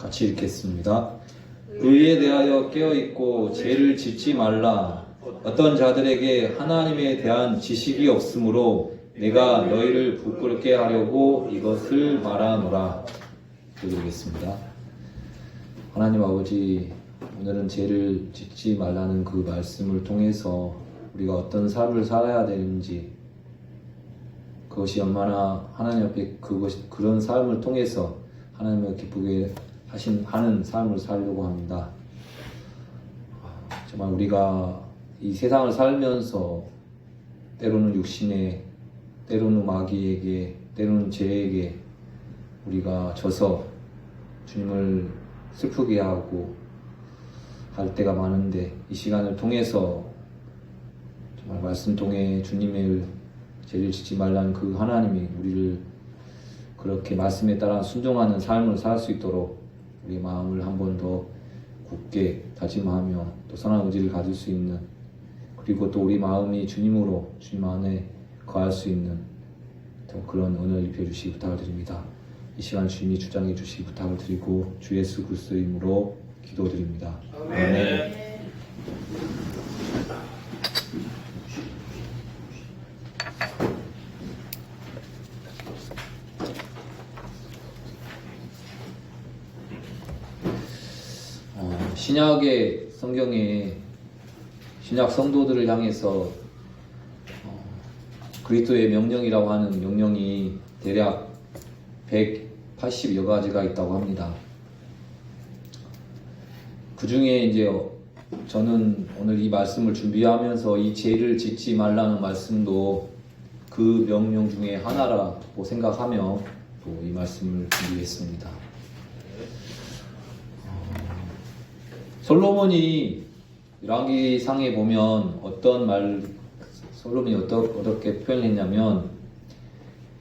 같이 읽겠습니다. 의에 대하여 깨어있고 죄를 짓지 말라. 어떤 자들에게 하나님에 대한 지식이 없으므로 내가 너희를 부끄럽게 하려고 이것을 말하노라. 읽겠습니다. 하나님 아버지, 오늘은 죄를 짓지 말라는 그 말씀을 통해서 우리가 어떤 삶을 살아야 되는지, 그것이 얼마나 하나님 앞에 그런 삶을 통해서 하나님을 기쁘게 하는 삶을 살려고 합니다. 정말 우리가 이 세상을 살면서 때로는 육신에, 때로는 마귀에게, 때로는 죄에게 우리가 져서 주님을 슬프게 하고 할 때가 많은데, 이 시간을 통해서 정말 말씀 통해 주님의 죄를 짓지 말라는 그 하나님이 우리를 그렇게 말씀에 따라 순종하는 삶을 살 수 있도록 우리의 마음을 한 번 더 굳게 다짐하며 또 선한 의지를 가질 수 있는, 그리고 또 우리 마음이 주님으로 주님 안에 거할 수 있는 또 그런 은혜를 입혀주시기 부탁을 드립니다. 이 시간 주님이 주장해 주시기 부탁을 드리고 주 예수 그리스도의 이름으로 기도드립니다. 아멘. 신약의 성경에 신약 성도들을 향해서 그리스도의 명령이라고 하는 명령이 대략 180여 가지가 있다고 합니다. 그 중에 이제 저는 오늘 이 말씀을 준비하면서 이 죄를 짓지 말라는 말씀도 그 명령 중에 하나라고 생각하며 또 이 말씀을 준비했습니다. 솔로몬이 열왕기상에 보면 솔로몬이 어떻게 표현했냐면,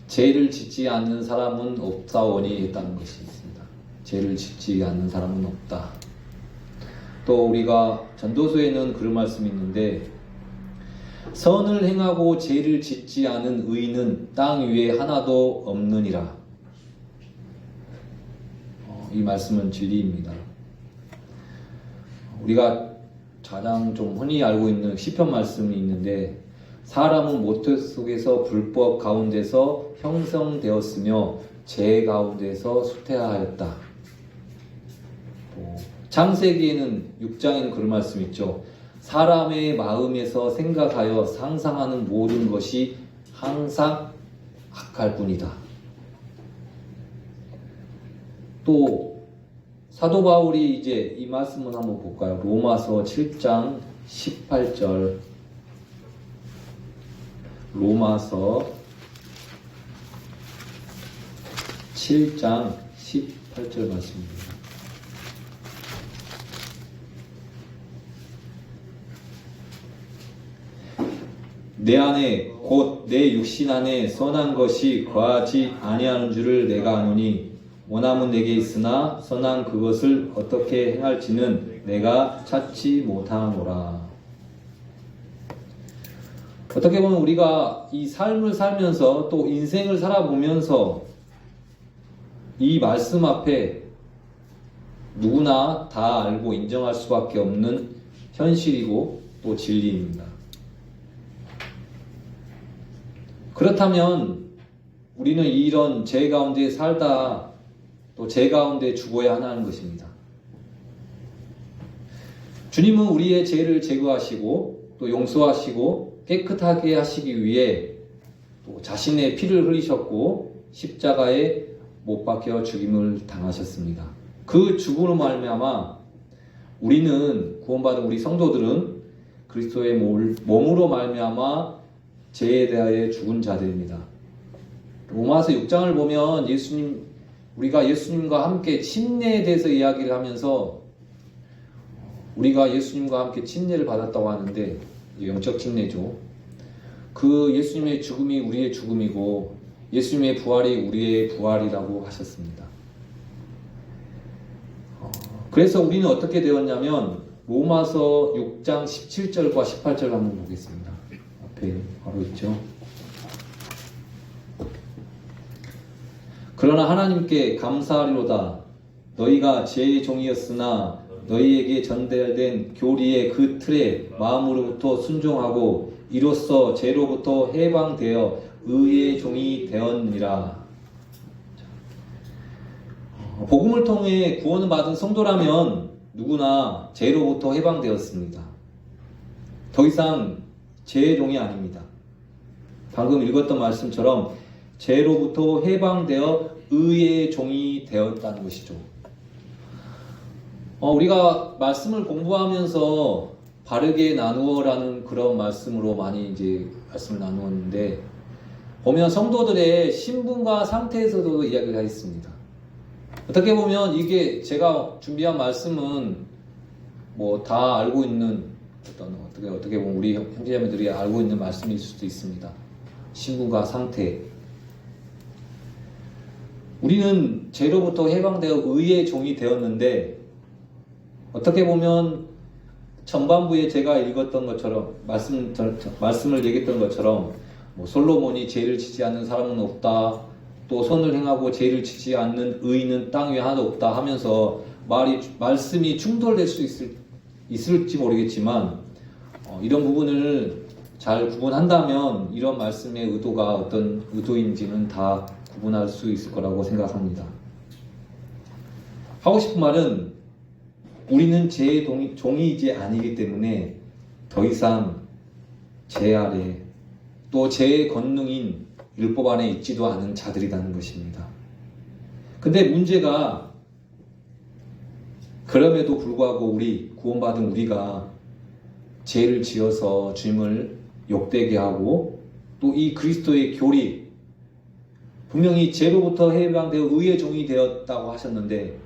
죄를 짓지 않는 사람은 없사오니 했다는 것이 있습니다. 죄를 짓지 않는 사람은 없다. 또 우리가 전도서에는 그런 말씀이 있는데, 선을 행하고 죄를 짓지 않은 의인은 땅 위에 하나도 없느니라. 이 말씀은 진리입니다. 우리가 가장 좀 흔히 알고 있는 시편 말씀이 있는데, 사람은 모태 속에서 불법 가운데서 형성되었으며 죄 가운데서 쇠퇴하였다. 창세기에는 6장에는 그런 말씀이 있죠. 사람의 마음에서 생각하여 상상하는 모든 것이 항상 악할 뿐이다. 또 사도 바울이 이제 이 말씀을 한번 볼까요? 로마서 7장 18절. 로마서 7장 18절 말씀입니다. 내 안에 곧 내 육신 안에 선한 것이 거하지 아니하는 줄을 내가 아노니, 원함은 내게 있으나 선한 그것을 어떻게 행할지는 내가 찾지 못하노라. 어떻게 보면 우리가 이 삶을 살면서 또 인생을 살아보면서 이 말씀 앞에 누구나 다 알고 인정할 수밖에 없는 현실이고 또 진리입니다. 그렇다면 우리는 이런 죄 가운데 살다 또 죄 가운데 죽어야 하는 것입니다. 주님은 우리의 죄를 제거하시고 또 용서하시고 깨끗하게 하시기 위해 또 자신의 피를 흘리셨고 십자가에 못 박혀 죽임을 당하셨습니다. 그 죽음으로 말미암아 우리는, 구원받은 우리 성도들은 그리스도의 몸으로 말미암아 죄에 대하여 죽은 자들입니다. 로마서 6장을 보면 우리가 예수님과 함께 침례에 대해서 이야기를 하면서, 우리가 예수님과 함께 침례를 받았다고 하는데 영적 침례죠. 그 예수님의 죽음이 우리의 죽음이고 예수님의 부활이 우리의 부활이라고 하셨습니다. 그래서 우리는 어떻게 되었냐면, 로마서 6장 17절과 18절 한번 보겠습니다. 앞에 바로 있죠. 그러나 하나님께 감사하리로다. 너희가 제 종이었으나 너희에게 전달된 교리의 그 틀에 마음으로부터 순종하고 이로써 죄로부터 해방되어 의의 종이 되었느니라. 복음을 통해 구원을 받은 성도라면 누구나 죄로부터 해방되었습니다. 더 이상 죄의 종이 아닙니다. 방금 읽었던 말씀처럼 죄로부터 해방되어 의의 종이 되었다는 것이죠. 우리가 말씀을 공부하면서 바르게 나누어라는 그런 말씀으로 많이 이제 말씀을 나누었는데, 보면 성도들의 신분과 상태에서도 이야기가 있습니다. 어떻게 보면 이게 제가 준비한 말씀은 뭐 다 알고 있는 어떻게 보면 우리 형제자매들이 알고 있는 말씀일 수도 있습니다. 신분과 상태. 우리는 죄로부터 해방되어 의의 종이 되었는데, 어떻게 보면 전반부에 제가 읽었던 것처럼 말씀을 얘기했던 것처럼 뭐 솔로몬이 죄를 지지 않는 사람은 없다, 또 선을 행하고 죄를 지지 않는 의인은 땅 위에 하나도 없다 하면서 말씀이 충돌될 수 있을지 모르겠지만, 이런 부분을 잘 구분한다면 이런 말씀의 의도가 어떤 의도인지는 다 구분할 수 있을 거라고 생각합니다. 하고 싶은 말은, 우리는 죄의 종이 이제 아니기 때문에 더 이상 죄 아래 또 죄의 권능인 율법 안에 있지도 않은 자들이라는 것입니다. 근데 문제가, 그럼에도 불구하고 구원받은 우리가 죄를 지어서 주님을 욕되게 하고 또 이 그리스도의 교리, 분명히 죄로부터 해방되어 의의 종이 되었다고 하셨는데,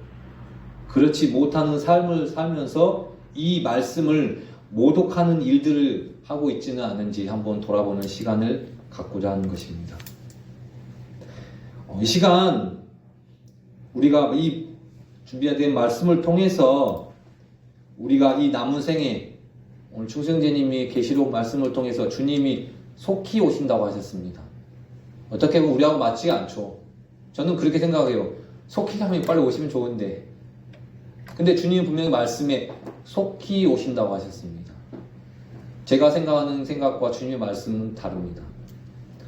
그렇지 못하는 삶을 살면서 이 말씀을 모독하는 일들을 하고 있지는 않은지 한번 돌아보는 시간을 갖고자 하는 것입니다. 이 시간 우리가 이 준비된 말씀을 통해서 우리가 이 남은 생에, 오늘 충성재님이 계시록 말씀을 통해서 주님이 속히 오신다고 하셨습니다. 어떻게 보면 우리하고 맞지가 않죠. 저는 그렇게 생각해요. 속히 하면 빨리 오시면 좋은데, 근데 주님은 분명히 말씀에 속히 오신다고 하셨습니다. 제가 생각하는 생각과 주님의 말씀은 다릅니다.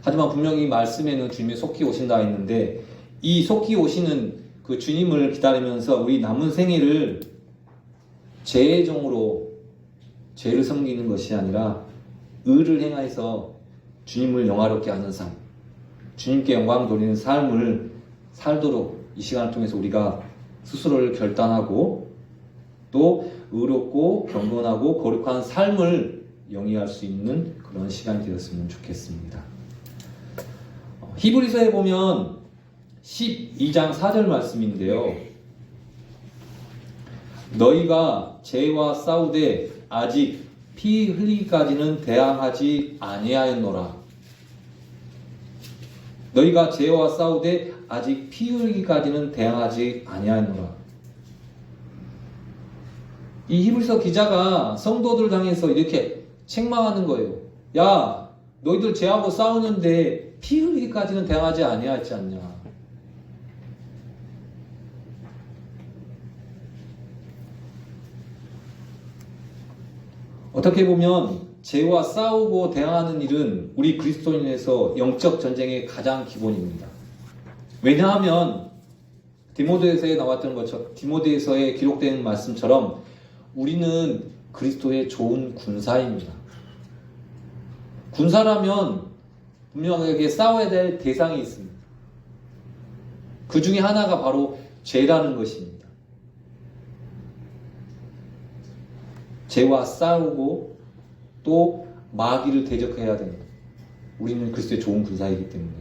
하지만 분명히 말씀에는 주님이 속히 오신다 했는데, 이 속히 오시는 그 주님을 기다리면서 우리 남은 생애를 죄의 종으로 죄를 섬기는 것이 아니라 의를 행하여서 주님을 영화롭게 하는 삶, 주님께 영광 돌리는 삶을 살도록 이 시간을 통해서 우리가 스스로를 결단하고 또 의롭고 경건하고 거룩한 삶을 영위할 수 있는 그런 시간이 되었으면 좋겠습니다. 히브리서에 보면 12장 4절 말씀인데요. 너희가 죄와 싸우되 아직 피 흘리기까지는 대항하지 아니하였노라. 너희가 죄와 싸우되 아직 피 흘리기까지는 대항하지 아니하였노라. 이 히브리서 기자가 성도들 향해서 이렇게 책망하는 거예요. 야, 너희들 죄하고 싸우는데 피 흘리기까지는 대항하지 아니하였지 않냐. 어떻게 보면 죄와 싸우고 대항하는 일은 우리 그리스도인에서 영적 전쟁의 가장 기본입니다. 왜냐하면 디모데서에 나왔던 것처럼, 디모데서에 기록된 말씀처럼 우리는 그리스도의 좋은 군사입니다. 군사라면 분명하게 싸워야 될 대상이 있습니다. 그 중에 하나가 바로 죄라는 것입니다. 죄와 싸우고 또 마귀를 대적해야 됩니다. 우리는 그리스도의 좋은 군사이기 때문에.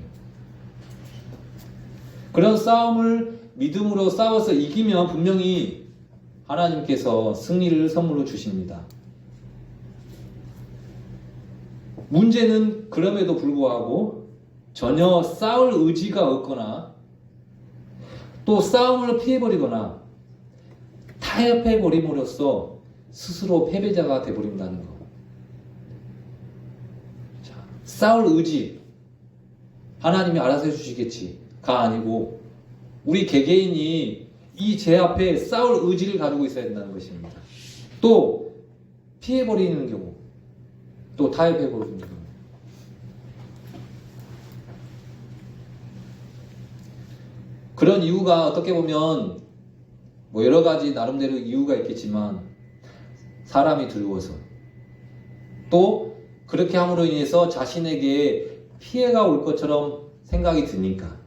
그런 싸움을 믿음으로 싸워서 이기면 분명히 하나님께서 승리를 선물로 주십니다. 문제는 그럼에도 불구하고 전혀 싸울 의지가 없거나 또 싸움을 피해버리거나 타협해버림으로써 스스로 패배자가 되어버린다는 것. 자, 싸울 의지, 하나님이 알아서 해주시겠지가 아니고 우리 개개인이 이 죄 앞에 싸울 의지를 가지고 있어야 된다는 것입니다. 또 피해버리는 경우, 또 타협해버리는 경우. 그런 이유가 어떻게 보면 뭐 여러 가지 나름대로 이유가 있겠지만 사람이 두려워서, 또 그렇게 함으로 인해서 자신에게 피해가 올 것처럼 생각이 드니까,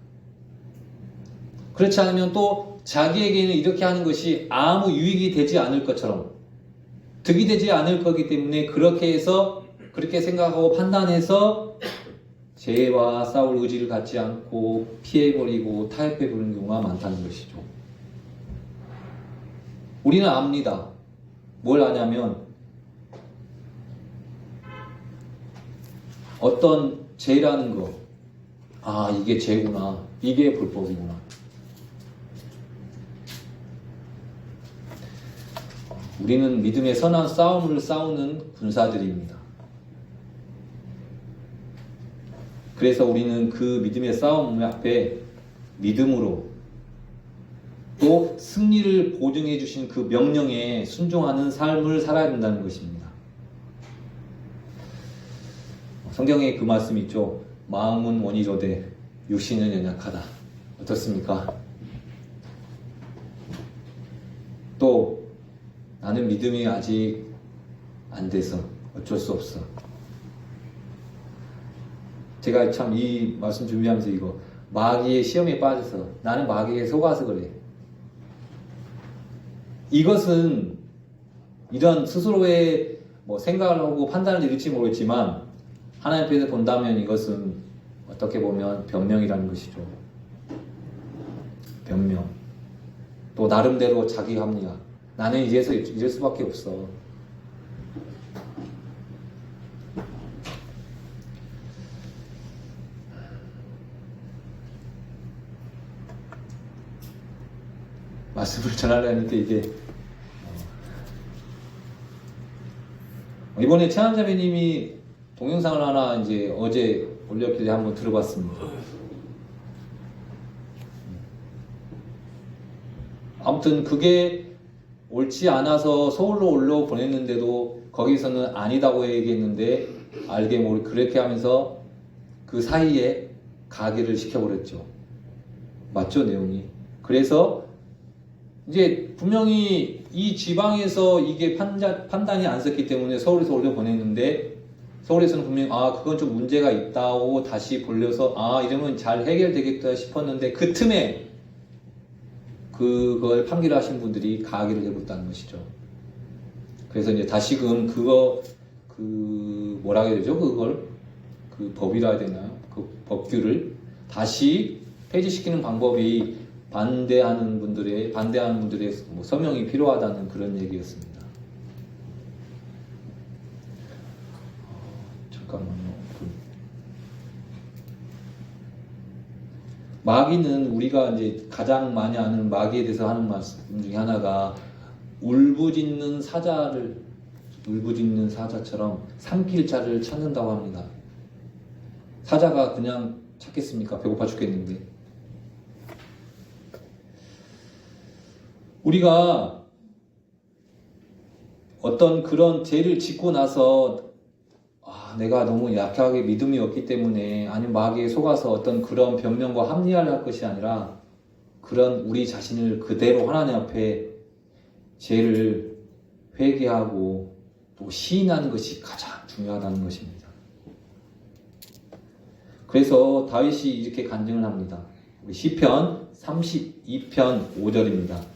그렇지 않으면 또 자기에게는 이렇게 하는 것이 아무 유익이 되지 않을 것처럼, 득이 되지 않을 거기 때문에 그렇게 해서, 그렇게 생각하고 판단해서 죄와 싸울 의지를 갖지 않고 피해버리고 타협해버리는 경우가 많다는 것이죠. 우리는 압니다. 뭘 아냐면 어떤 죄라는 거, 아 이게 죄구나, 이게 불법이구나. 우리는 믿음의 선한 싸움을 싸우는 군사들입니다. 그래서 우리는 그 믿음의 싸움 앞에 믿음으로, 또 승리를 보증해 주신 그 명령에 순종하는 삶을 살아야 된다는 것입니다. 성경에 그 말씀이 있죠. 마음은 원이로되 육신은 연약하다. 어떻습니까? 또 나는 믿음이 아직 안 돼서 어쩔 수 없어. 제가 참 이 말씀 준비하면서 이거, 마귀의 시험에 빠져서 나는 마귀에 속아서 그래. 이것은 이런 스스로의 뭐 생각을 하고 판단을 일을지 모르겠지만 하나님 앞에서 본다면 이것은 어떻게 보면 변명이라는 것이죠. 변명. 또 나름대로 자기 합리화. 나는 이래서 이럴 수밖에 없어. 말씀을 전하려는데 이게 이번에 최한자매님이 동영상을 하나 이제 어제 올렸길래 한번 들어봤습니다. 아무튼 그게 옳지 않아서 서울로 올려 보냈는데도 거기서는 아니다고 얘기했는데 알게 모르게 그렇게 하면서 그 사이에 가게를 시켜버렸죠. 맞죠, 내용이? 그래서 이제 분명히 이 지방에서 이게 판단이 안 섰기 때문에 서울에서 올려 보냈는데, 서울에서는 분명히 그건 좀 문제가 있다고 다시 돌려서 이러면 잘 해결되겠다 싶었는데 그 틈에 그걸 판결하신 분들이 가하기를 해버렸다는 것이죠. 그래서 이제 다시금 뭐라 해야 되죠? 그걸 그 법이라 해야 되나요? 그 법규를 다시 폐지시키는 방법이 반대하는 분들의 뭐 서명이 필요하다는 그런 얘기였습니다. 잠깐만요. 마귀는 우리가 이제 가장 많이 아는 마귀에 대해서 하는 말씀 중에 하나가 울부짖는 사자처럼 삼킬 자를 찾는다고 합니다. 사자가 그냥 찾겠습니까? 배고파 죽겠는데. 우리가 어떤 그런 죄를 짓고 나서 내가 너무 약하게 믿음이 없기 때문에 아니면 마귀에 속아서 어떤 그런 변명과 합리화를 할 것이 아니라 그런 우리 자신을 그대로 하나님 앞에 죄를 회개하고 또 시인하는 것이 가장 중요하다는 것입니다. 그래서 다윗이 이렇게 간증을 합니다. 우리 시편 32편 5절입니다.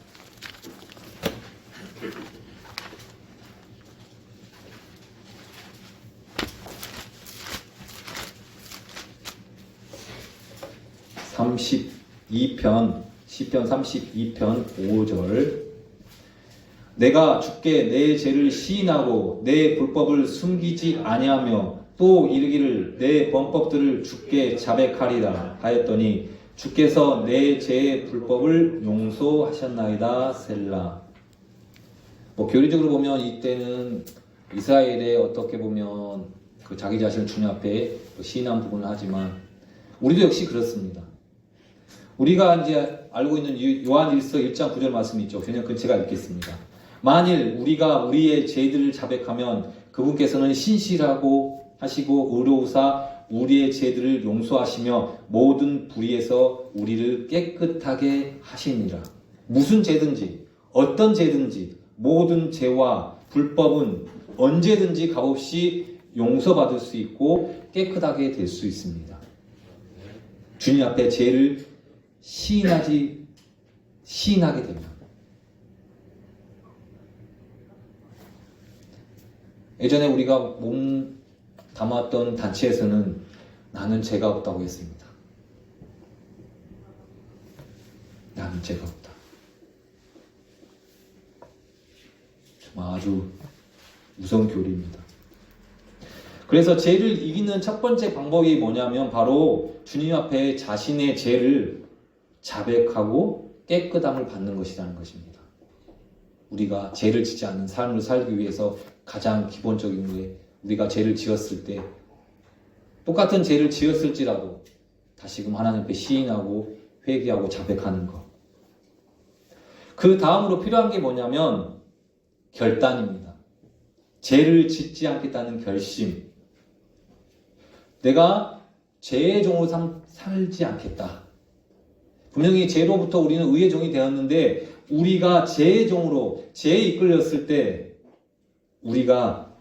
시편 32편 5절. 내가 주께 내 죄를 시인하고 내 불법을 숨기지 아니하며 또 이르기를 내 범법들을 주께 자백하리라 하였더니 주께서 내 죄의 불법을 용서하셨나이다. 셀라. 교리적으로 보면 이때는 이스라엘의 어떻게 보면 그 자기 자신을 주님 앞에 시인한 부분을 하지만 우리도 역시 그렇습니다. 우리가 이제 알고 있는 요한일서 1장 9절 말씀이 있죠. 그냥 제가 읽겠습니다. 만일 우리가 우리의 죄들을 자백하면 그분께서는 신실하고 하시고 의로우사 우리의 죄들을 용서하시며 모든 불의에서 우리를 깨끗하게 하시니라. 무슨 죄든지 어떤 죄든지 모든 죄와 불법은 언제든지 값없이 용서받을 수 있고 깨끗하게 될 수 있습니다. 주님 앞에 죄를 시인하게 됩니다. 예전에 우리가 몸 담았던 단체에서는 나는 죄가 없다고 했습니다. 나는 죄가 없다. 정말 아주 무서운 교리입니다. 그래서 죄를 이기는 첫 번째 방법이 뭐냐면 바로 주님 앞에 자신의 죄를 자백하고 깨끗함을 받는 것이라는 것입니다. 우리가 죄를 짓지 않는 삶을 살기 위해서 가장 기본적인 게 우리가 죄를 지었을 때 똑같은 죄를 지었을지라도 다시금 하나님 앞에 시인하고 회개하고 자백하는 것. 그 다음으로 필요한 게 뭐냐면 결단입니다. 죄를 짓지 않겠다는 결심. 내가 죄의 종으로 살지 않겠다. 분명히 죄로부터 우리는 의의 종이 되었는데 우리가 죄의 종으로 죄에 이끌렸을 때 우리가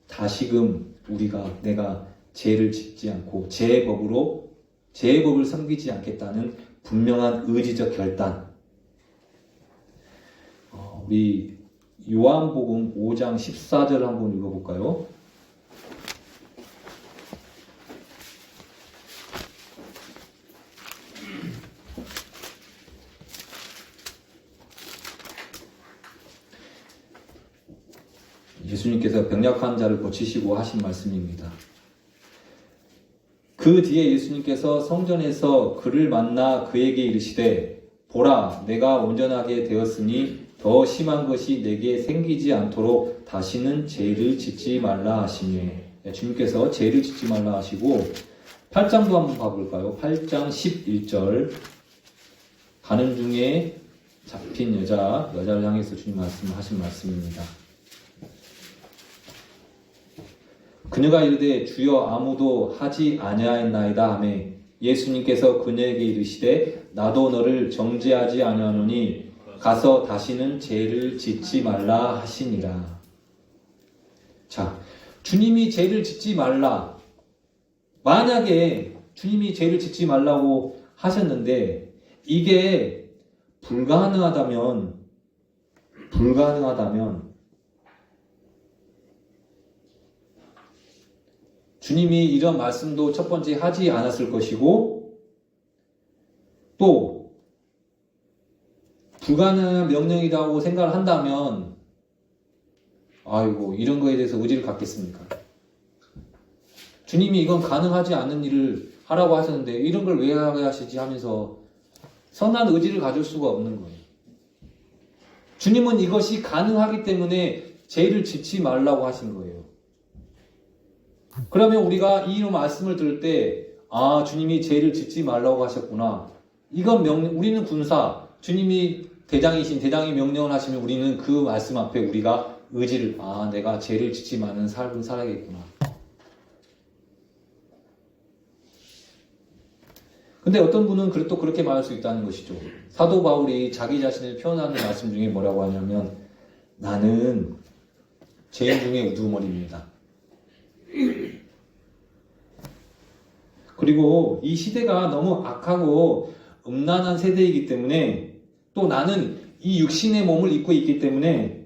다시금 내가 죄를 짓지 않고 죄의 법을 섬기지 않겠다는 분명한 의지적 결단. 우리 요한복음 5장 14절 한번 읽어볼까요? 예수님께서 병약한 자를 고치시고 하신 말씀입니다. 그 뒤에 예수님께서 성전에서 그를 만나 그에게 이르시되 보라 내가 온전하게 되었으니 더 심한 것이 내게 생기지 않도록 다시는 죄를 짓지 말라 하시니. 주님께서 죄를 짓지 말라 하시고 8장도 한번 봐볼까요? 8장 11절 가는 중에 잡힌 여자를 향해서 주님 말씀하신 말씀입니다. 그녀가 이르되 주여 아무도 하지 아니하였나이다 하며 예수님께서 그녀에게 이르시되 나도 너를 정죄하지 아니하노니 가서 다시는 죄를 짓지 말라 하시니라. 자, 주님이 죄를 짓지 말라. 만약에 주님이 죄를 짓지 말라고 하셨는데 이게 불가능하다면 주님이 이런 말씀도 첫 번째 하지 않았을 것이고 또 불가능한 명령이라고 생각을 한다면 아이고 이런 거에 대해서 의지를 갖겠습니까? 주님이 이건 가능하지 않는 일을 하라고 하셨는데 이런 걸 왜 하게 하시지 하면서 선한 의지를 가질 수가 없는 거예요. 주님은 이것이 가능하기 때문에 죄를 짓지 말라고 하신 거예요. 그러면 우리가 이 말씀을 들을 때 주님이 죄를 짓지 말라고 하셨구나. 이건 우리는 군사, 주님이 대장이 명령을 하시면 우리는 그 말씀 앞에 우리가 의지를 내가 죄를 짓지 않는 삶을 살아야겠구나. 근데 어떤 분은 또 그렇게 말할 수 있다는 것이죠. 사도 바울이 자기 자신을 표현하는 말씀 중에 뭐라고 하냐면 나는 죄인 중에 우두머리입니다. 그리고 이 시대가 너무 악하고 음란한 세대이기 때문에 또 나는 이 육신의 몸을 입고 있기 때문에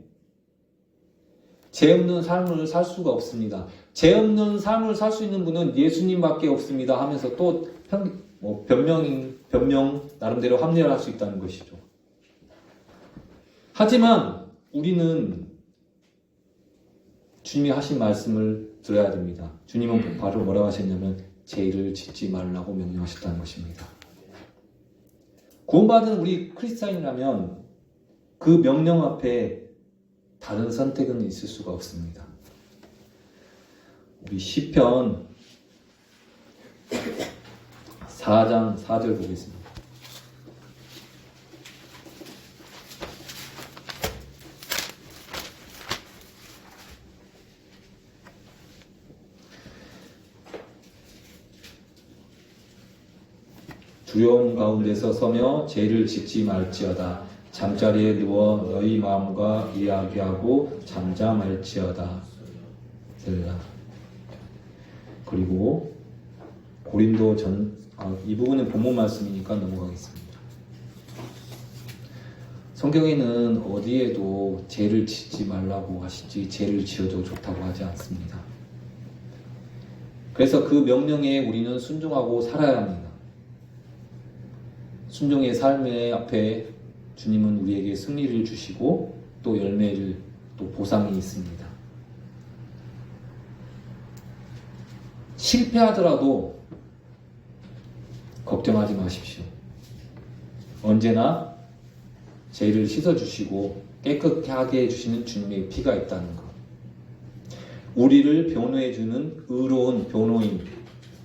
죄 없는 삶을 살 수가 없습니다. 죄 없는 삶을 살 수 있는 분은 예수님밖에 없습니다 하면서 또 변명 나름대로 합리화를 할 수 있다는 것이죠. 하지만 우리는 주님이 하신 말씀을 들어야 됩니다. 주님은 바로 뭐라고 하셨냐면 죄를 짓지 말라고 명령하셨다는 것입니다. 구원받은 우리 크리스찬이라면 그 명령 앞에 다른 선택은 있을 수가 없습니다. 우리 시편 4장 4절 보겠습니다. 두려움 가운데서 서며 죄를 짓지 말지어다. 잠자리에 누워 너희 마음과 이야기하고 잠잠할지어다. 셀라. 그리고 고린도 이 부분은 본문 말씀이니까 넘어가겠습니다. 성경에는 어디에도 죄를 짓지 말라고 하시지 죄를 지어도 좋다고 하지 않습니다. 그래서 그 명령에 우리는 순종하고 살아야 합니다. 순종의 삶의 앞에 주님은 우리에게 승리를 주시고 또 열매를 또 보상이 있습니다. 실패하더라도 걱정하지 마십시오. 언제나 죄를 씻어주시고 깨끗하게 하게 해주시는 주님의 피가 있다는 것. 우리를 변호해주는 의로운 변호인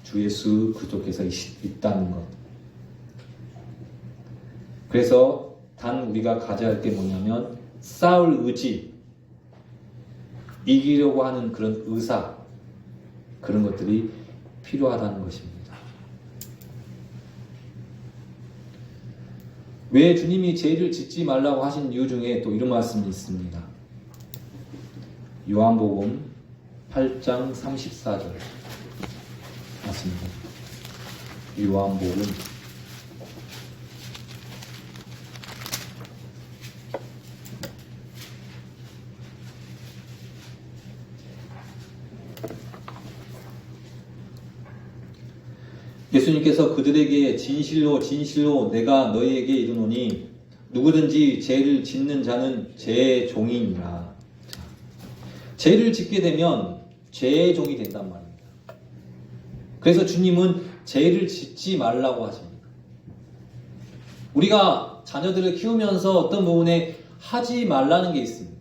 주 예수 그리스도께서 있다는 것. 그래서 단 우리가 가져야 할 게 뭐냐면 싸울 의지, 이기려고 하는 그런 의사, 그런 것들이 필요하다는 것입니다. 왜 주님이 죄를 짓지 말라고 하신 이유 중에 또 이런 말씀이 있습니다. 요한복음 8장 34절 맞습니다. 요한복음 예수님께서 그들에게 진실로 진실로 내가 너희에게 이르노니 누구든지 죄를 짓는 자는 죄의 종이니라. 죄를 짓게 되면 죄의 종이 된단 말입니다. 그래서 주님은 죄를 짓지 말라고 하십니다. 우리가 자녀들을 키우면서 어떤 부분에 하지 말라는 게 있습니다.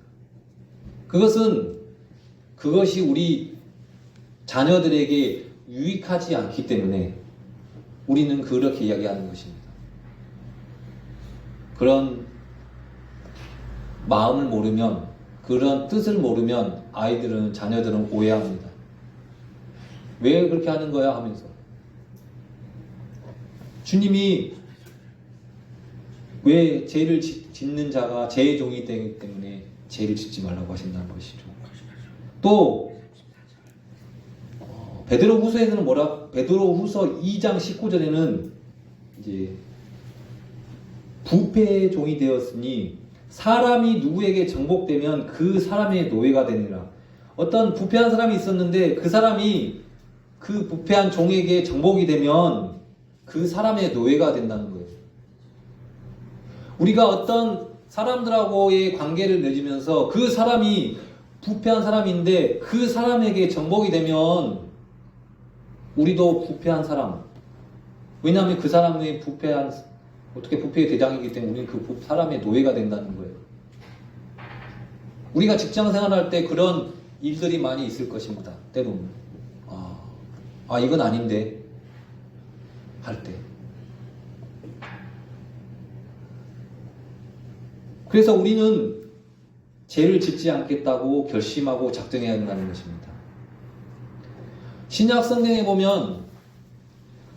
그것이 우리 자녀들에게 유익하지 않기 때문에 우리는 그렇게 이야기하는 것입니다. 그런 마음을 모르면, 그런 뜻을 모르면 자녀들은 오해합니다. 왜 그렇게 하는 거야? 하면서. 주님이 왜 죄를 짓는 자가 죄의 종이 되기 때문에 죄를 짓지 말라고 하신다는 것이죠. 또 베드로후서에는 베드로후서 2장 19절에는 이제 부패의 종이 되었으니 사람이 누구에게 정복되면 그 사람의 노예가 되니라. 어떤 부패한 사람이 있었는데 그 사람이 그 부패한 종에게 정복이 되면 그 사람의 노예가 된다는 거예요. 우리가 어떤 사람들하고의 관계를 맺으면서 그 사람이 부패한 사람인데 그 사람에게 정복이 되면 우리도 부패한 사람. 왜냐하면 그 사람의 어떻게 부패의 대장이기 때문에 우리는 그 사람의 노예가 된다는 거예요. 우리가 직장 생활할 때 그런 일들이 많이 있을 것입니다. 때로는. 이건 아닌데. 할 때. 그래서 우리는 죄를 짓지 않겠다고 결심하고 작정해야 한다는 것입니다. 신약 성경에 보면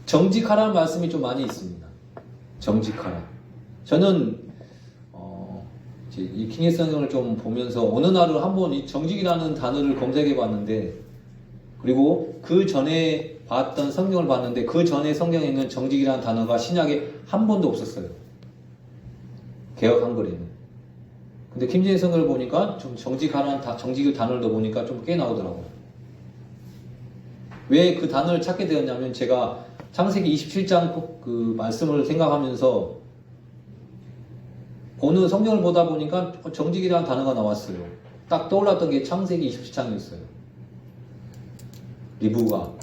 정직하라는 말씀이 좀 많이 있습니다. 정직하라. 저는 이 킹의 성경을 좀 보면서 어느 날을 한번 이 정직이라는 단어를 검색해 봤는데, 그리고 그 전에 봤던 성경을 봤는데 그 전에 성경에는 정직이라는 단어가 신약에 한 번도 없었어요. 개역 한글에는. 근데 킹제이 성경을 보니까 좀 정직의 단어를 넣어보니까 좀 꽤 나오더라고요. 왜 그 단어를 찾게 되었냐면 제가 창세기 27장 그 말씀을 생각하면서 어느 성경을 보다 보니까 정직이라는 단어가 나왔어요. 딱 떠올랐던 게 창세기 27장이었어요. 리브가,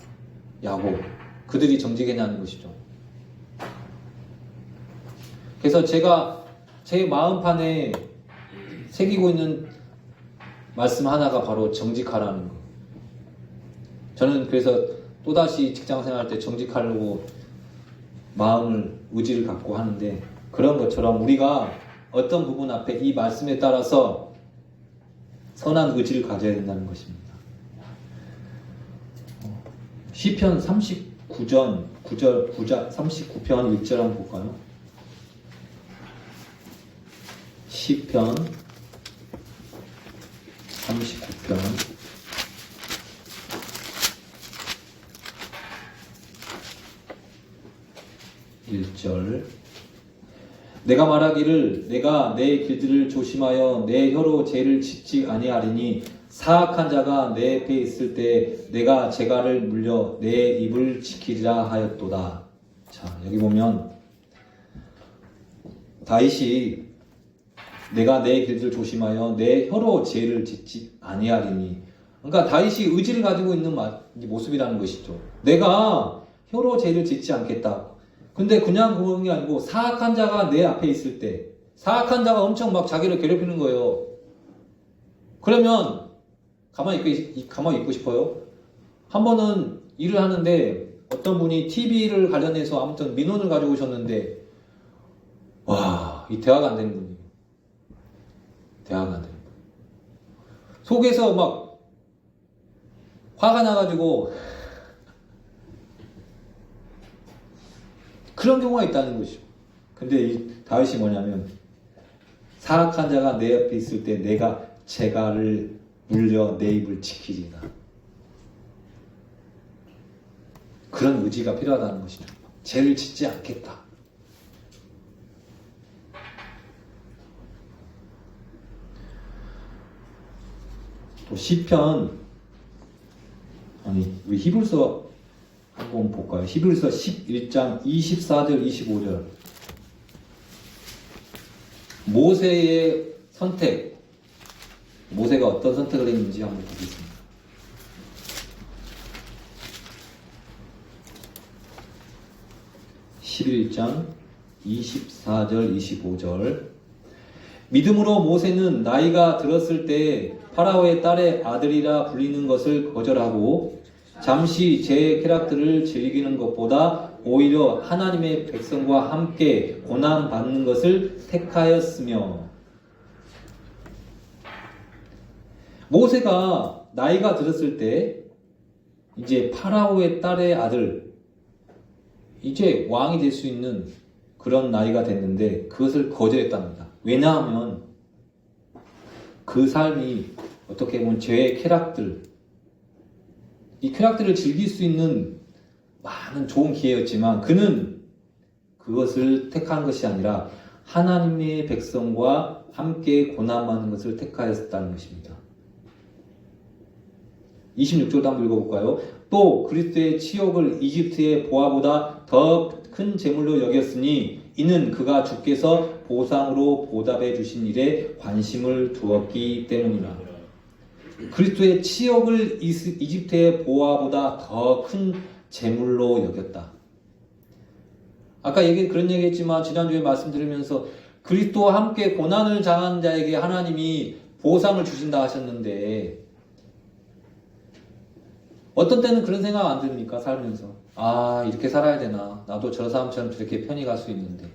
야곱, 그들이 정직했냐는 것이죠. 그래서 제가 제 마음판에 새기고 있는 말씀 하나가 바로 정직하라는 거. 저는 그래서 또다시 직장 생활할 때 정직하려고 의지를 갖고 하는데, 그런 것처럼 우리가 어떤 부분 앞에 이 말씀에 따라서 선한 의지를 가져야 된다는 것입니다. 시편 39편 1절 한번 볼까요? 시편 39편 1절. 내가 말하기를 내가 내 길들을 조심하여 내 혀로 죄를 짓지 아니하리니 사악한 자가 내 앞에 있을 때 내가 재갈을 물려 내 입을 지키리라 하였도다. 자, 여기 보면 다윗이 내가 내 길들을 조심하여 내 혀로 죄를 짓지 아니하리니, 그러니까 다윗이 의지를 가지고 있는 모습이라는 것이죠. 내가 혀로 죄를 짓지 않겠다. 근데 그냥 그런 게 아니고 사악한 자가 내 앞에 있을 때, 사악한 자가 엄청 막 자기를 괴롭히는 거예요. 그러면 가만히 있고 싶어요? 한 번은 일을 하는데 어떤 분이 TV를 관련해서 아무튼 민원을 가지고 오셨는데, 와, 이 대화가 안 되는 분이에요. 대화가 안 되는 거예요. 속에서 막 화가 나가지고 그런 경우가 있다는 것이죠. 근데 이 다윗이 뭐냐면 사악한 자가 내 앞에 있을 때 내가 재갈을 물려 내 입을 지키리라. 그런 의지가 필요하다는 것이죠. 죄를 짓지 않겠다. 또 시편, 우리 히브리서 한번 볼까요? 히브리서 11장 24절 25절. 모세의 선택, 모세가 어떤 선택을 했는지 한번 보겠습니다. (11장 24절 25절) 믿음으로 모세는 나이가 들었을 때 파라오의 딸의 아들이라 불리는 것을 거절하고 잠시 제 쾌락들을 즐기는 것보다 오히려 하나님의 백성과 함께 고난받는 것을 택하였으며, 모세가 나이가 들었을 때 이제 파라오의 딸의 아들, 이제 왕이 될 수 있는 그런 나이가 됐는데 그것을 거절했답니다. 왜냐하면 그 삶이 어떻게 보면 죄의 쾌락들, 이 쾌락들을 즐길 수 있는 많은 좋은 기회였지만 그는 그것을 택한 것이 아니라 하나님의 백성과 함께 고난받는 것을 택하였다는 것입니다. 26절도 한번 읽어볼까요? 또 그리스도의 치욕을 이집트의 보화보다 더 큰 재물로 여겼으니 이는 그가 주께서 보상으로 보답해 주신 일에 관심을 두었기 때문이라. 그리스도의 치욕을 이집트의 보화보다 더 큰 재물로 여겼다. 아까 그런 얘기 했지만 지난주에 말씀드리면서 그리스도와 함께 고난을 당한 자에게 하나님이 보상을 주신다 하셨는데, 어떤 때는 그런 생각 안 듭니까? 살면서 이렇게 살아야 되나, 나도 저 사람처럼 저렇게 편히 갈 수 있는데.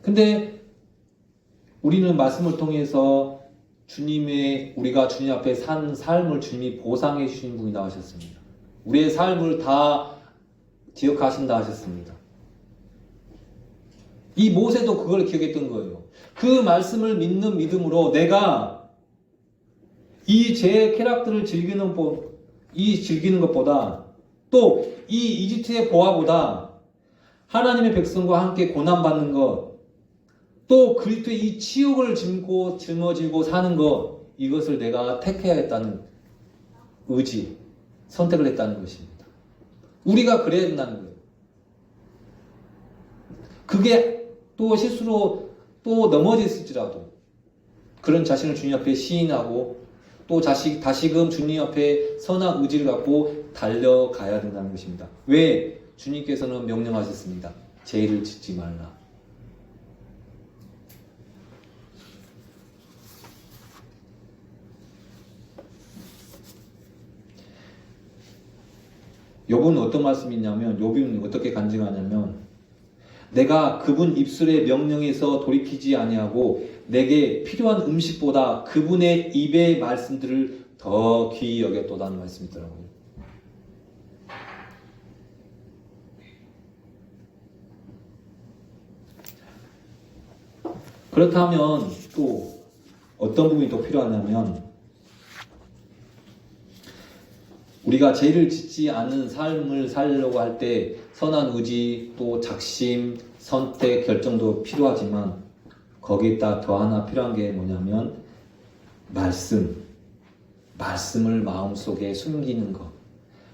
근데 우리는 말씀을 통해서 우리가 주님 앞에 산 삶을 주님이 보상해 주신 분이다 하셨습니다. 우리의 삶을 다 기억하신다 하셨습니다. 이 모세도 그걸 기억했던 거예요. 그 말씀을 믿는 믿음으로 내가 이 죄의 쾌락들을 즐기는 것보다, 또 이 이집트의 보화보다 하나님의 백성과 함께 고난받는 것, 또 그리스도의 이 치욕을 짊어지고 사는 것, 이것을 내가 택해야겠다는 의지, 선택을 했다는 것입니다. 우리가 그래야 된다는 거예요. 그게 또 실수로 또 넘어졌을지라도 그런 자신을 주님 앞에 시인하고 또 다시금 주님 앞에 선한 의지를 갖고 달려가야 된다는 것입니다. 왜? 주님께서는 명령하셨습니다. 죄를 짓지 말라. 욥은 어떤 말씀이 있냐면, 욥은 어떻게 간증하냐면, 내가 그분 입술의 명령에서 돌이키지 아니하고 내게 필요한 음식보다 그분의 입의 말씀들을 더 귀히 여겼도다는 말씀이 있더라고요. 그렇다면 또 어떤 부분이 또 필요하냐면 우리가 죄를 짓지 않은 삶을 살려고 할 때 선한 의지, 또 작심, 선택, 결정도 필요하지만 거기에다 더 하나 필요한 게 뭐냐면 말씀을 마음속에 숨기는 것,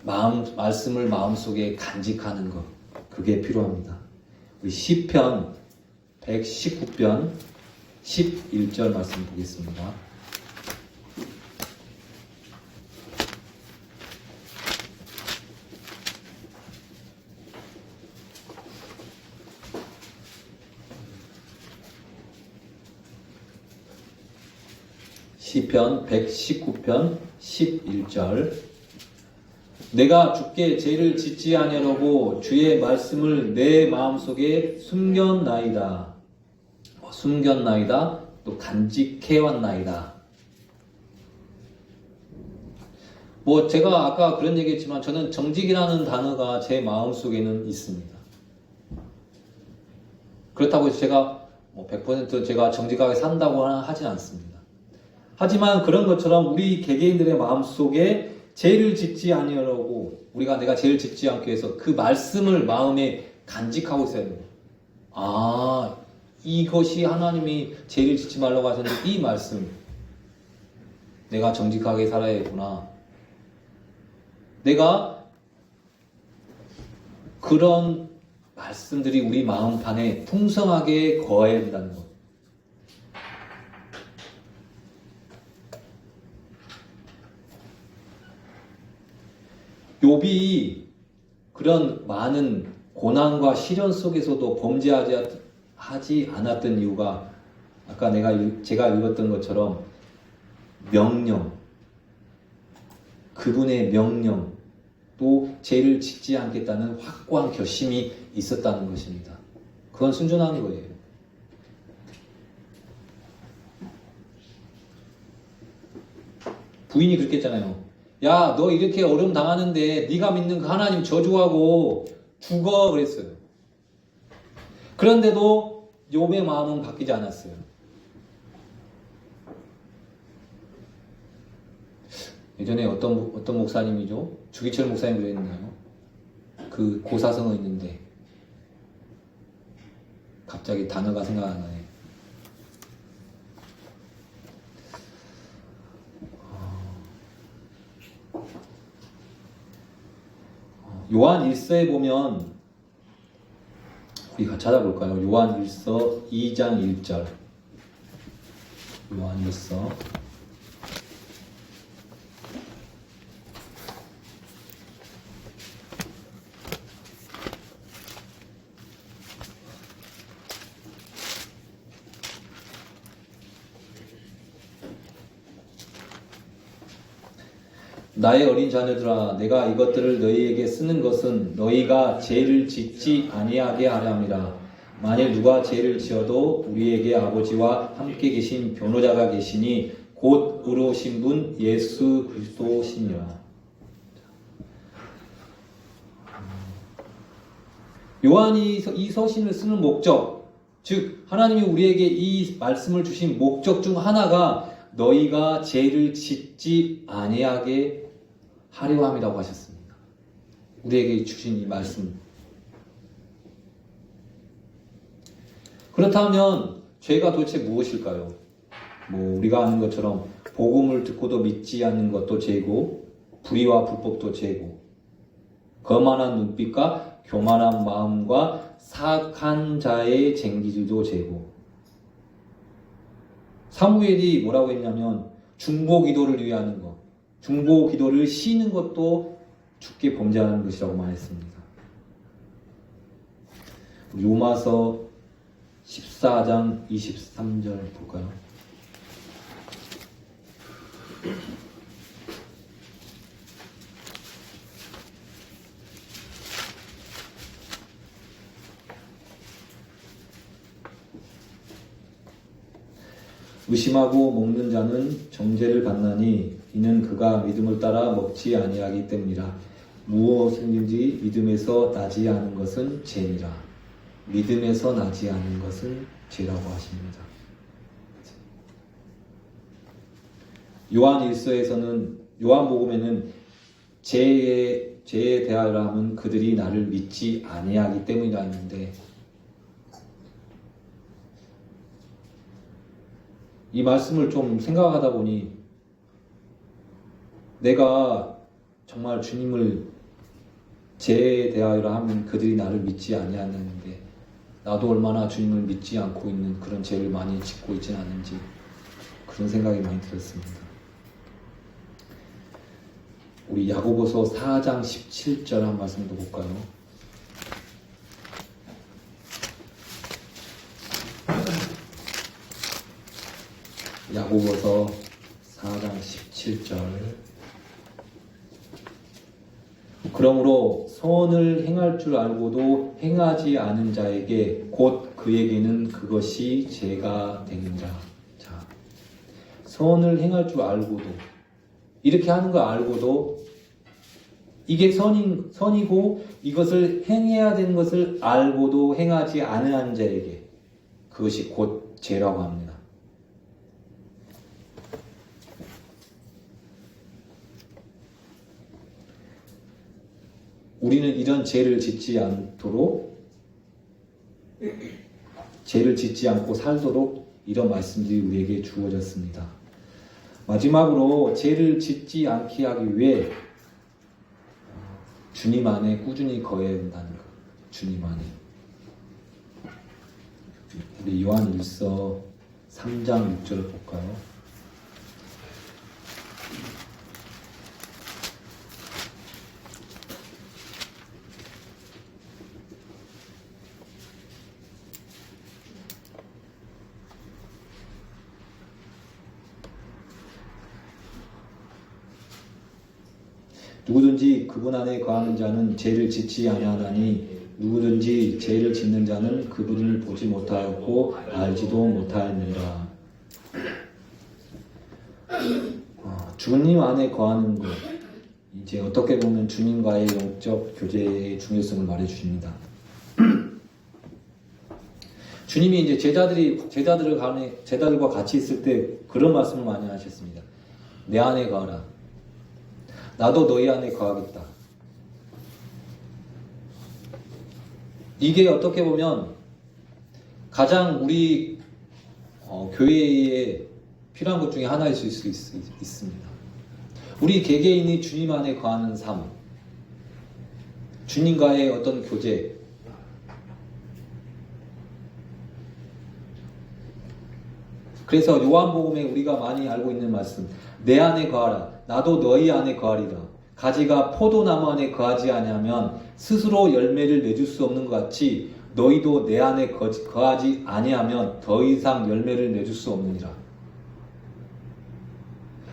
말씀을 마음속에 간직하는 것, 그게 필요합니다. 우리 시편 119편 11절 말씀 보겠습니다. 시편 119편 11절 내가 주께 죄를 짓지 아니하려고 주의 말씀을 내 마음속에 숨겼나이다. 또 간직해왔나이다. 제가 아까 그런 얘기했지만 저는 정직이라는 단어가 제 마음속에는 있습니다. 그렇다고 해서 제가 100% 제가 정직하게 산다고 하진 않습니다. 하지만 그런 것처럼 우리 개개인들의 마음속에 죄를 짓지 아니하려고 내가 죄를 짓지 않기 위해서 그 말씀을 마음에 간직하고 있어야 됩니다. 이것이 하나님이 죄를 짓지 말라고 하셨는 이 말씀, 내가 정직하게 살아야겠구나. 내가 그런 말씀들이 우리 마음판에 풍성하게 거해야 된다는 것. 욥이 그런 많은 고난과 시련 속에서도 범죄하지 않았던 이유가 아까 제가 읽었던 것처럼 그분의 명령, 또 죄를 짓지 않겠다는 확고한 결심이 있었다는 것입니다. 그건 순전한 거예요. 부인이 그렇게 했잖아요. 야, 너 이렇게 어려움 당하는데 네가 믿는 그 하나님 저주하고 죽어 그랬어요. 그런데도 욥의 마음은 바뀌지 않았어요. 예전에 어떤 목사님이죠? 주기철 목사님 그랬나요? 그 고사성어 있는데 갑자기 단어가 생각 안 나네. 요한 1서에 보면 우리 같이 찾아볼까요? 요한 1서 2장 1절. 요한 1서 나의 어린 자녀들아, 내가 이것들을 너희에게 쓰는 것은 너희가 죄를 짓지 아니하게 하려 함이라. 만일 누가 죄를 지어도 우리에게 아버지와 함께 계신 변호자가 계시니 곧 의로우신 분 예수 그리스도시니라. 요한이 이 서신을 쓰는 목적, 즉 하나님이 우리에게 이 말씀을 주신 목적 중 하나가 너희가 죄를 짓지 아니하게 하려 함이라고 하셨습니다. 우리에게 주신 이 말씀. 그렇다면 죄가 도대체 무엇일까요? 우리가 아는 것처럼 복음을 듣고도 믿지 않는 것도 죄고, 불의와 불법도 죄고, 거만한 눈빛과 교만한 마음과 사악한 자의 쟁기질도 죄고. 사무엘이 뭐라고 했냐면 중보 기도를 위하는 것, 중보 기도를 쉬는 것도 죽게 범죄하는 것이라고 말했습니다. 로마서 14장 23절 볼까요? 의심하고 먹는 자는 정죄를 받나니 이는 그가 믿음을 따라 먹지 아니하기 때문이라. 무엇이든지 믿음에서 나지 않은 것은 죄니라. 믿음에서 나지 않은 것은 죄라고 하십니다. 요한복음에는 죄에 대하여 하면 그들이 나를 믿지 아니하기 때문이라 했는데, 이 말씀을 좀 생각하다 보니 내가 정말 주님을 죄에 대하여 하면 그들이 나를 믿지 아니하는데, 나도 얼마나 주님을 믿지 않고 있는 그런 죄를 많이 짓고 있진 않은지 그런 생각이 많이 들었습니다. 우리 야고보서 4장 17절 한 말씀도 볼까요? 야고보서 4장 17절. 그러므로 선을 행할 줄 알고도 행하지 않은 자에게 곧 그에게는 그것이 죄가 되느니라. 자, 선을 행할 줄 알고도, 이렇게 하는 거 알고도 이게 선이고 이것을 행해야 되는 것을 알고도 행하지 않은 자에게 그것이 곧 죄라고 합니다. 우리는 이런 죄를 짓지 않고 살도록 이런 말씀들이 우리에게 주어졌습니다. 마지막으로 죄를 짓지 않게 하기 위해 주님 안에 꾸준히 거해야 된다는 것. 주님 안에. 우리 요한일서 3장 6절을 볼까요? 누구든지 그분 안에 거하는 자는 죄를 짓지 아니하나니 누구든지 죄를 짓는 자는 그분을 보지 못하였고 알지도 못하였느니라. 주님 안에 거하는 것, 이제 어떻게 보면 주님과의 영적 교제의 중요성을 말해주십니다. 주님이 이제 제자들과 같이 있을 때 그런 말씀을 많이 하셨습니다. 내 안에 거하라. 나도 너희 안에 거하겠다. 이게 어떻게 보면 가장 우리 교회에 필요한 것 중에 하나일 수 있습니다. 우리 개개인이 주님 안에 거하는 삶, 주님과의 어떤 교제, 그래서 요한복음에 우리가 많이 알고 있는 말씀, 내 안에 거하라. 나도 너희 안에 거하리라. 가지가 포도나무 안에 거하지 아니하면 스스로 열매를 내줄 수 없는 것 같이 너희도 내 안에 거하지 아니하면 더 이상 열매를 내줄 수 없느니라.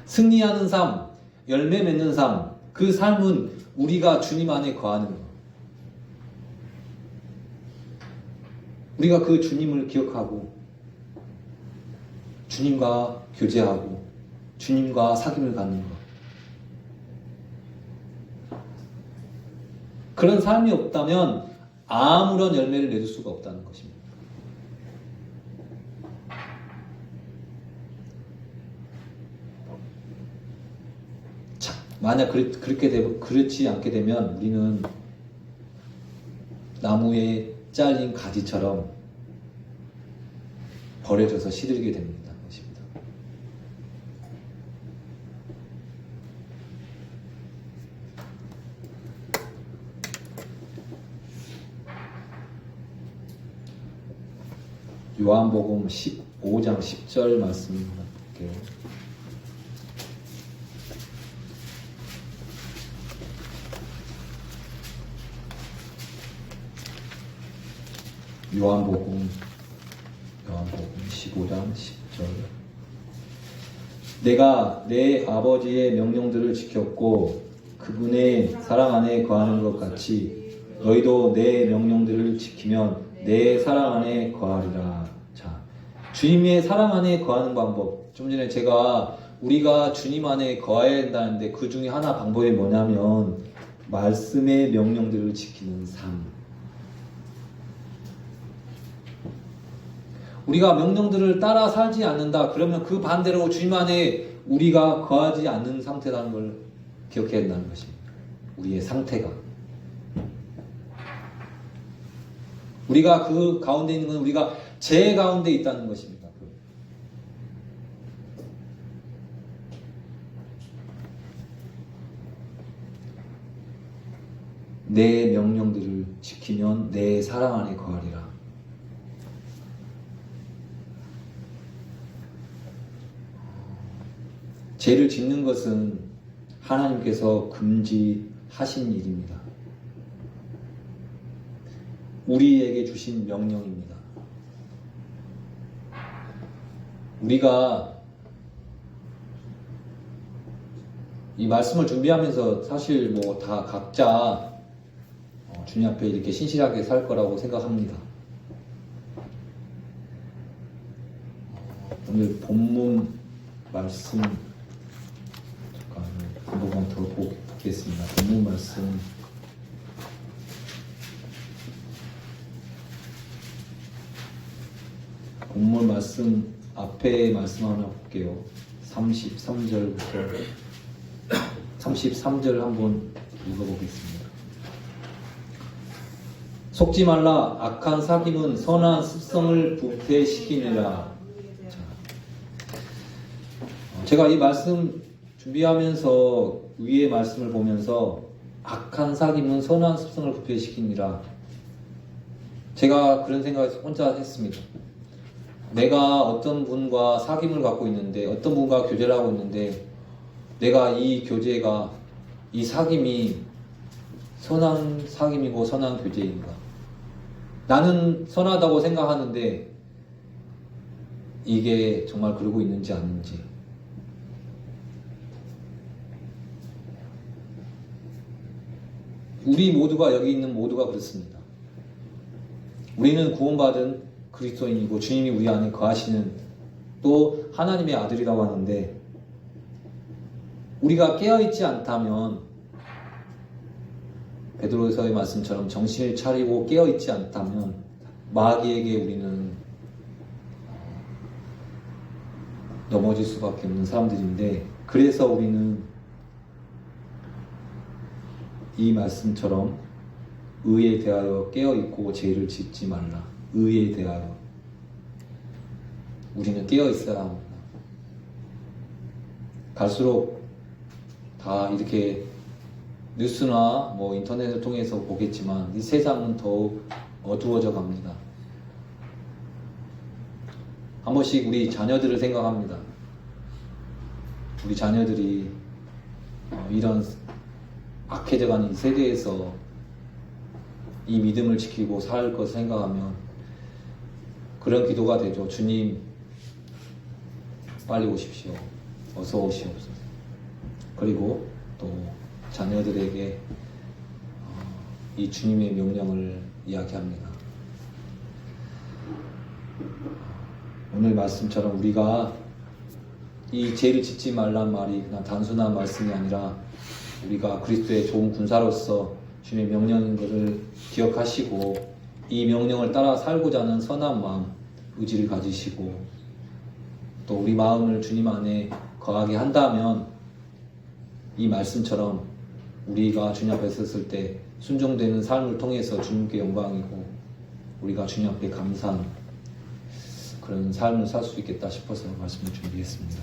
승리하는 삶, 열매 맺는 삶, 그 삶은 우리가 주님 안에 거하는 것. 우리가 그 주님을 기억하고 주님과 교제하고 주님과 사귐을 갖는 것. 그런 삶이 없다면 아무런 열매를 내줄 수가 없다는 것입니다. 자, 만약 그렇지 않게 되면 우리는 나무에 잘린 가지처럼 버려져서 시들게 됩니다. 요한복음 15장 10절 말씀 볼게요. 요한복음 15장 10절. 내가 내 아버지의 명령들을 지켰고 그분의 사랑 안에 거하는 것 같이 너희도 내 명령들을 지키면 내 사랑 안에 거하리라. 자, 주님의 사랑 안에 거하는 방법. 좀 전에 제가 우리가 주님 안에 거해야 한다는데 그 중에 하나 방법이 뭐냐면 말씀의 명령들을 지키는 삶. 우리가 명령들을 따라 살지 않는다. 그러면 그 반대로 주님 안에 우리가 거하지 않는 상태라는 걸 기억해야 한다는 것입니다. 우리의 상태가. 우리가 그 가운데 있는 건 우리가 죄 가운데 있다는 것입니다. 내 명령들을 지키면 내 사랑 안에 거하리라. 죄를 짓는 것은 하나님께서 금지하신 일입니다. 우리에게 주신 명령입니다. 우리가 이 말씀을 준비하면서 사실 뭐 다 각자 주님 앞에 이렇게 신실하게 살 거라고 생각합니다. 오늘 본문 말씀 한 번만 더 보겠습니다. 본문 말씀 본문 말씀 앞에 말씀 하나 볼게요. 33절부터 33절 한번 읽어보겠습니다. 속지 말라. 악한 사귐은 선한 습성을 부패시키느라. 제가 이 말씀 준비하면서 위의 말씀을 보면서 악한 사귐은 선한 습성을 부패시키니라. 제가 그런 생각을 혼자 했습니다. 내가 어떤 분과 사귐을 갖고 있는데, 어떤 분과 교제를 하고 있는데, 내가 이 교제가, 이 사귐이 선한 사귐이고 선한 교제인가? 나는 선하다고 생각하는데 이게 정말 그러고 있는지 아닌지. 우리 모두가, 여기 있는 모두가 그렇습니다. 우리는 구원받은 그리스도인이고 주님이 우리 안에 거하시는 또 하나님의 아들이라고 하는데, 우리가 깨어있지 않다면, 베드로서의 말씀처럼 정신을 차리고 깨어있지 않다면 마귀에게 우리는 넘어질 수밖에 없는 사람들인데, 그래서 우리는 이 말씀처럼 의에 대하여 깨어있고 죄를 짓지 말라. 의에 대하여 우리는 깨어있어야 합니다. 갈수록 다 이렇게 뉴스나 뭐 인터넷을 통해서 보겠지만 이 세상은 더욱 어두워져 갑니다. 한 번씩 우리 자녀들을 생각합니다. 우리 자녀들이 이런 악해져 가는 이 세대에서 이 믿음을 지키고 살 것을 생각하면 그런 기도가 되죠. 주님, 빨리 오십시오. 어서 오시옵소서. 그리고 또 자녀들에게 이 주님의 명령을 이야기합니다. 오늘 말씀처럼 우리가 이 죄를 짓지 말란 말이 그냥 단순한 말씀이 아니라 우리가 그리스도의 좋은 군사로서 주님의 명령인 것을 기억하시고 이 명령을 따라 살고자 하는 선한 마음, 의지를 가지시고 또 우리 마음을 주님 안에 거하게 한다면 이 말씀처럼 우리가 주님 앞에 섰을 때 순종되는 삶을 통해서 주님께 영광이고 우리가 주님 앞에 감사한 그런 삶을 살 수 있겠다 싶어서 말씀을 준비했습니다.